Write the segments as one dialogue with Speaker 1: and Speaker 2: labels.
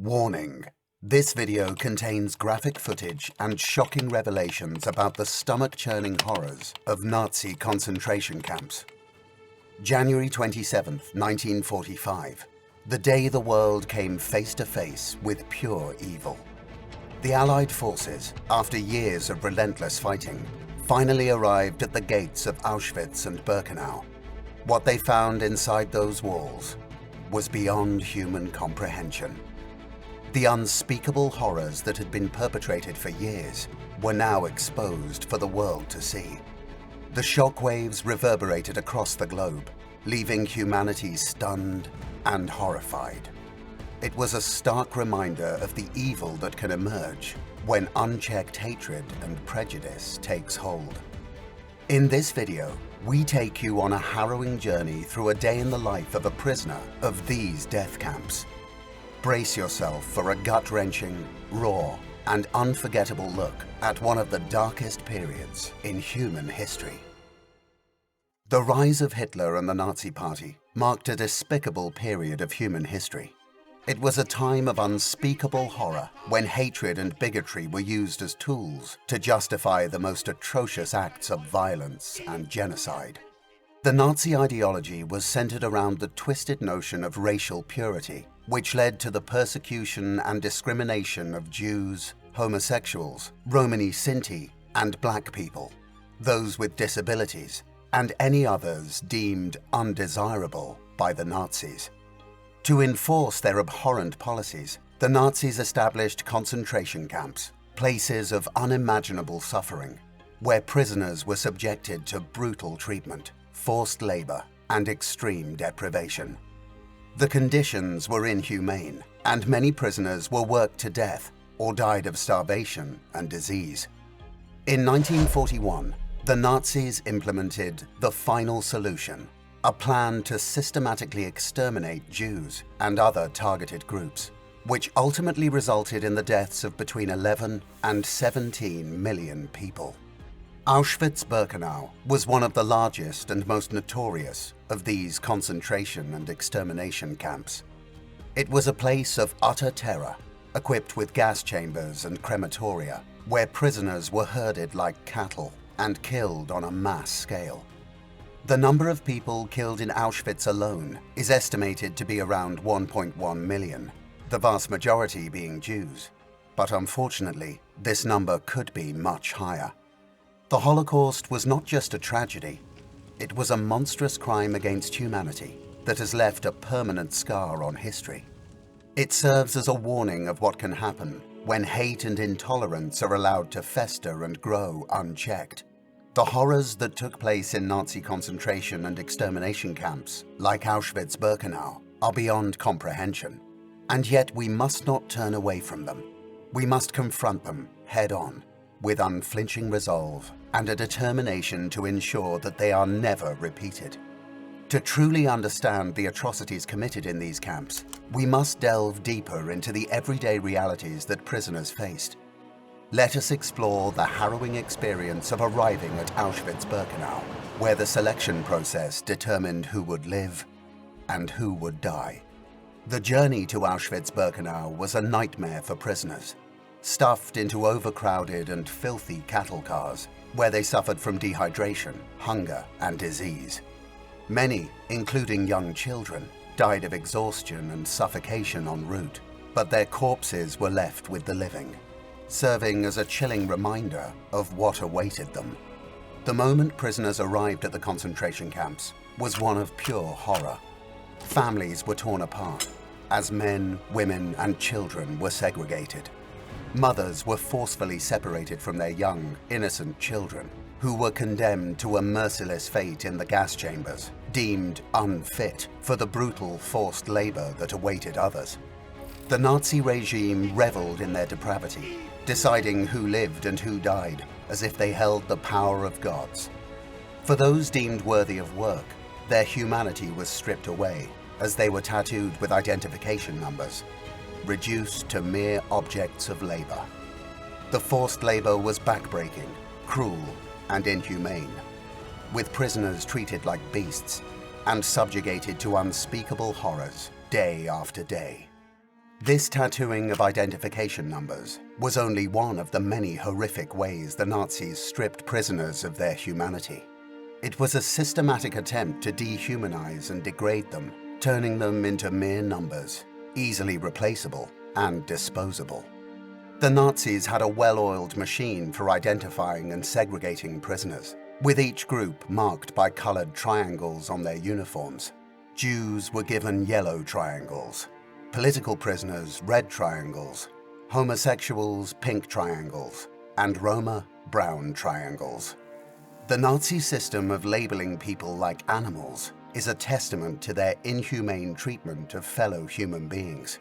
Speaker 1: Warning. This video contains graphic footage and shocking revelations about the stomach-churning horrors of Nazi concentration camps. January 27, 1945, the day the world came face to face with pure evil. The Allied forces, after years of relentless fighting, finally arrived at the gates of Auschwitz and Birkenau. What they found inside those walls was beyond human comprehension. The unspeakable horrors that had been perpetrated for years were now exposed for the world to see. The shockwaves reverberated across the globe, leaving humanity stunned and horrified. It was a stark reminder of the evil that can emerge when unchecked hatred and prejudice takes hold. In this video, we take you on a harrowing journey through a day in the life of a prisoner of these death camps. Brace yourself for a gut-wrenching, raw, and unforgettable look at one of the darkest periods in human history. The rise of Hitler and the Nazi Party marked a despicable period of human history. It was a time of unspeakable horror when hatred and bigotry were used as tools to justify the most atrocious acts of violence and genocide. The Nazi ideology was centered around the twisted notion of racial purity, which led to the persecution and discrimination of Jews, homosexuals, Romani Sinti, and black people, those with disabilities, and any others deemed undesirable by the Nazis. To enforce their abhorrent policies, the Nazis established concentration camps, places of unimaginable suffering, where prisoners were subjected to brutal treatment, forced labor, and extreme deprivation. The conditions were inhumane, and many prisoners were worked to death or died of starvation and disease. In 1941, the Nazis implemented the final solution, a plan to systematically exterminate Jews and other targeted groups, which ultimately resulted in the deaths of between 11 and 17 million people. Auschwitz Birkenau was one of the largest and most notorious of these concentration and extermination camps. It was a place of utter terror, equipped with gas chambers and crematoria, where prisoners were herded like cattle and killed on a mass scale. The number of people killed in Auschwitz alone is estimated to be around 1.1 million, the vast majority being Jews. But unfortunately, this number could be much higher. The Holocaust was not just a tragedy, it was a monstrous crime against humanity that has left a permanent scar on history. It serves as a warning of what can happen when hate and intolerance are allowed to fester and grow unchecked. The horrors that took place in Nazi concentration and extermination camps, like Auschwitz Birkenau, are beyond comprehension. And yet we must not turn away from them. We must confront them head-on, with unflinching resolve and a determination to ensure that they are never repeated. To truly understand the atrocities committed in these camps, we must delve deeper into the everyday realities that prisoners faced. Let us explore the harrowing experience of arriving at Auschwitz Birkenau, where the selection process determined who would live and who would die. The journey to Auschwitz Birkenau was a nightmare for prisoners, stuffed into overcrowded and filthy cattle cars, where they suffered from dehydration, hunger, and disease. Many, including young children, died of exhaustion and suffocation en route, but their corpses were left with the living, serving as a chilling reminder of what awaited them. The moment prisoners arrived at the concentration camps was one of pure horror. Families were torn apart, as men, women, and children were segregated. Mothers were forcefully separated from their young, innocent children, who were condemned to a merciless fate in the gas chambers, deemed unfit for the brutal forced labor that awaited others. The Nazi regime reveled in their depravity, deciding who lived and who died, as if they held the power of gods. For those deemed worthy of work, their humanity was stripped away, as they were tattooed with identification numbers, reduced to mere objects of labor. The forced labor was backbreaking, cruel, and inhumane, with prisoners treated like beasts and subjugated to unspeakable horrors day after day. This tattooing of identification numbers was only one of the many horrific ways the Nazis stripped prisoners of their humanity. It was a systematic attempt to dehumanize and degrade them, turning them into mere numbers, easily replaceable and disposable. The Nazis had a well-oiled machine for identifying and segregating prisoners, with each group marked by colored triangles on their uniforms. Jews were given yellow triangles, political prisoners red triangles, homosexuals pink triangles, and Roma brown triangles. The Nazi system of labeling people like animals is a testament to their inhumane treatment of fellow human beings.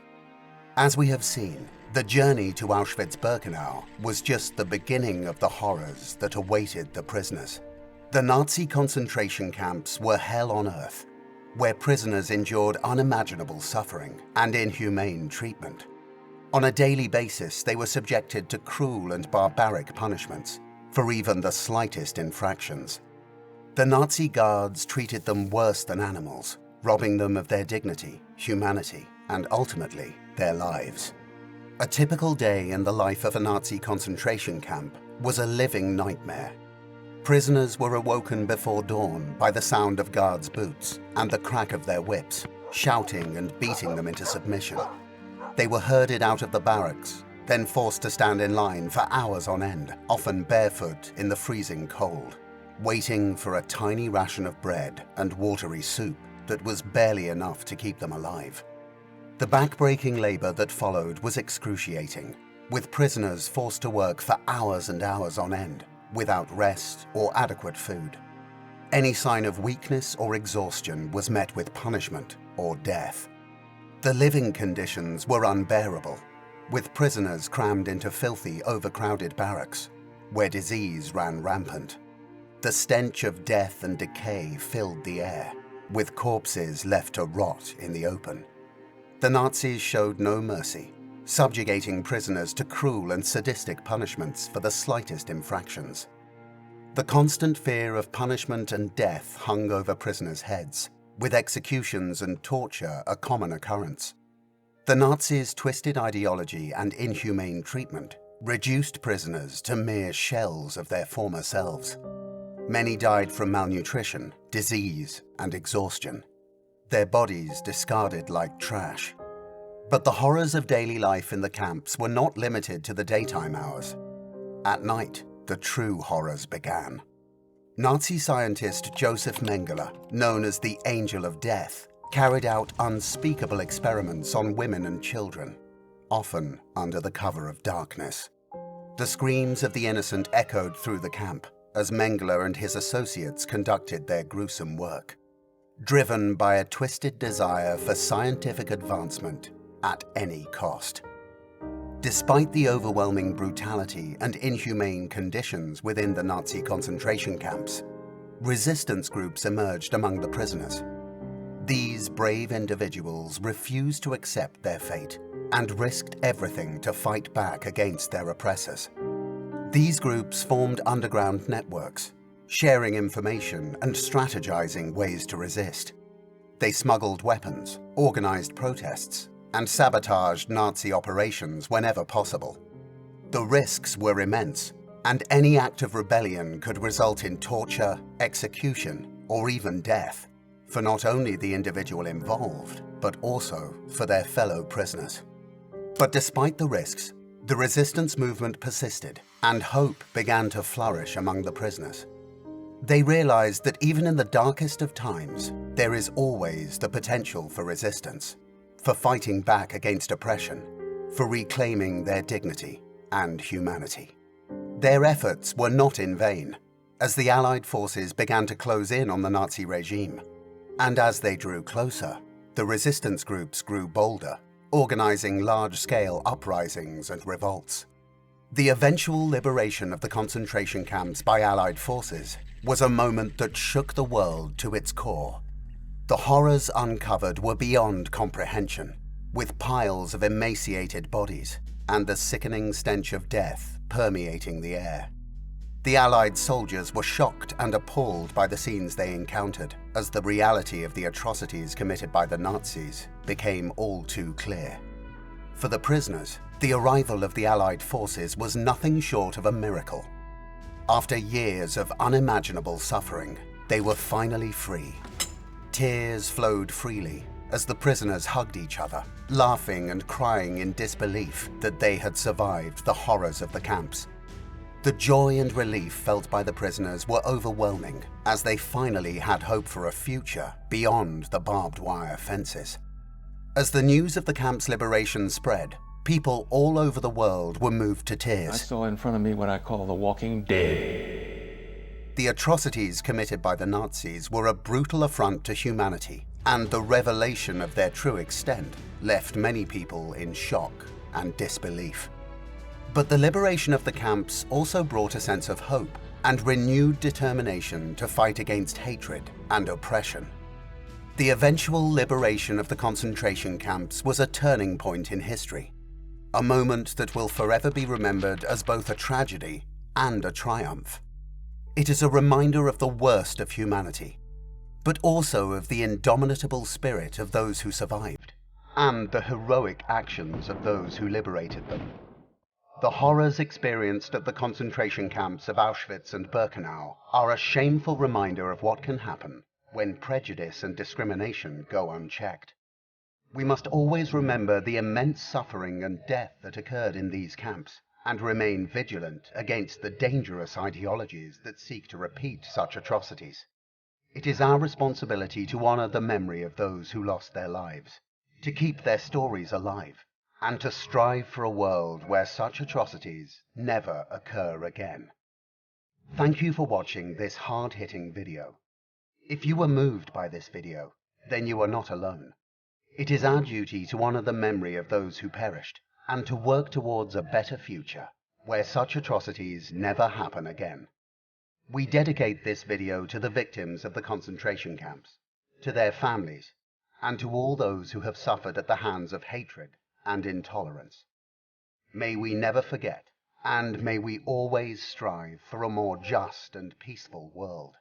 Speaker 1: As we have seen, the journey to Auschwitz Birkenau was just the beginning of the horrors that awaited the prisoners. The Nazi concentration camps were hell on earth, where prisoners endured unimaginable suffering and inhumane treatment. On a daily basis, they were subjected to cruel and barbaric punishments for even the slightest infractions. The Nazi guards treated them worse than animals, robbing them of their dignity, humanity, and ultimately, their lives. A typical day in the life of a Nazi concentration camp was a living nightmare. Prisoners were awoken before dawn by the sound of guards' boots and the crack of their whips, shouting and beating them into submission. They were herded out of the barracks, then forced to stand in line for hours on end, often barefoot in the freezing cold, waiting for a tiny ration of bread and watery soup that was barely enough to keep them alive. The back-breaking labor that followed was excruciating, with prisoners forced to work for hours and hours on end, without rest or adequate food. Any sign of weakness or exhaustion was met with punishment or death. The living conditions were unbearable, with prisoners crammed into filthy, overcrowded barracks, where disease ran rampant. The stench of death and decay filled the air, with corpses left to rot in the open. The Nazis showed no mercy, subjugating prisoners to cruel and sadistic punishments for the slightest infractions. The constant fear of punishment and death hung over prisoners' heads, with executions and torture a common occurrence. The Nazis' twisted ideology and inhumane treatment reduced prisoners to mere shells of their former selves. Many died from malnutrition, disease, and exhaustion, their bodies discarded like trash. But the horrors of daily life in the camps were not limited to the daytime hours. At night, the true horrors began. Nazi scientist Joseph Mengele, known as the Angel of Death, carried out unspeakable experiments on women and children, often under the cover of darkness. The screams of the innocent echoed through the camp as Mengele and his associates conducted their gruesome work, driven by a twisted desire for scientific advancement at any cost. Despite the overwhelming brutality and inhumane conditions within the Nazi concentration camps, resistance groups emerged among the prisoners. These brave individuals refused to accept their fate and risked everything to fight back against their oppressors. These groups formed underground networks, sharing information and strategizing ways to resist. They smuggled weapons, organized protests, and sabotaged Nazi operations whenever possible. The risks were immense, and any act of rebellion could result in torture, execution, or even death, for not only the individual involved, but also for their fellow prisoners. But despite the risks, the resistance movement persisted, and hope began to flourish among the prisoners. They realized that even in the darkest of times, there is always the potential for resistance, for fighting back against oppression, for reclaiming their dignity and humanity. Their efforts were not in vain, as the Allied forces began to close in on the Nazi regime. And as they drew closer, the resistance groups grew bolder, organizing large-scale uprisings and revolts. The eventual liberation of the concentration camps by Allied forces was a moment that shook the world to its core. The horrors uncovered were beyond comprehension, with piles of emaciated bodies and the sickening stench of death permeating the air. The Allied soldiers were shocked and appalled by the scenes they encountered, as the reality of the atrocities committed by the Nazis became all too clear. For the prisoners, the arrival of the Allied forces was nothing short of a miracle. After years of unimaginable suffering, they were finally free. Tears flowed freely as the prisoners hugged each other, laughing and crying in disbelief that they had survived the horrors of the camps. The joy and relief felt by the prisoners were overwhelming as they finally had hope for a future beyond the barbed wire fences. As the news of the camp's liberation spread, people all over the world were moved to tears.
Speaker 2: I saw in front of me what I call the walking dead.
Speaker 1: The atrocities committed by the Nazis were a brutal affront to humanity, and the revelation of their true extent left many people in shock and disbelief. But the liberation of the camps also brought a sense of hope and renewed determination to fight against hatred and oppression. The eventual liberation of the concentration camps was a turning point in history, a moment that will forever be remembered as both a tragedy and a triumph. It is a reminder of the worst of humanity, but also of the indomitable spirit of those who survived, and the heroic actions of those who liberated them. The horrors experienced at the concentration camps of Auschwitz and Birkenau are a shameful reminder of what can happen when prejudice and discrimination go unchecked. We must always remember the immense suffering and death that occurred in these camps, and remain vigilant against the dangerous ideologies that seek to repeat such atrocities. It is our responsibility to honor the memory of those who lost their lives, to keep their stories alive, and to strive for a world where such atrocities never occur again. Thank you for watching this hard-hitting video. If you were moved by this video, then you are not alone. It is our duty to honor the memory of those who perished, and to work towards a better future, where such atrocities never happen again. We dedicate this video to the victims of the concentration camps, to their families, and to all those who have suffered at the hands of hatred and intolerance. May we never forget, and may we always strive for a more just and peaceful world.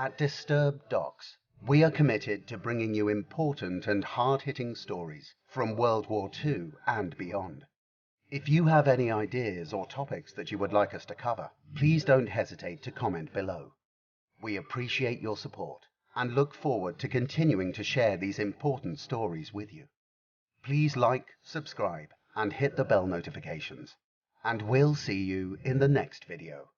Speaker 1: At Disturbeddocs, we are committed to bringing you important and hard-hitting stories from World War II and beyond. If you have any ideas or topics that you would like us to cover, please don't hesitate to comment below. We appreciate your support and look forward to continuing to share these important stories with you. Please like, subscribe, and hit the bell notifications. And we'll see you in the next video.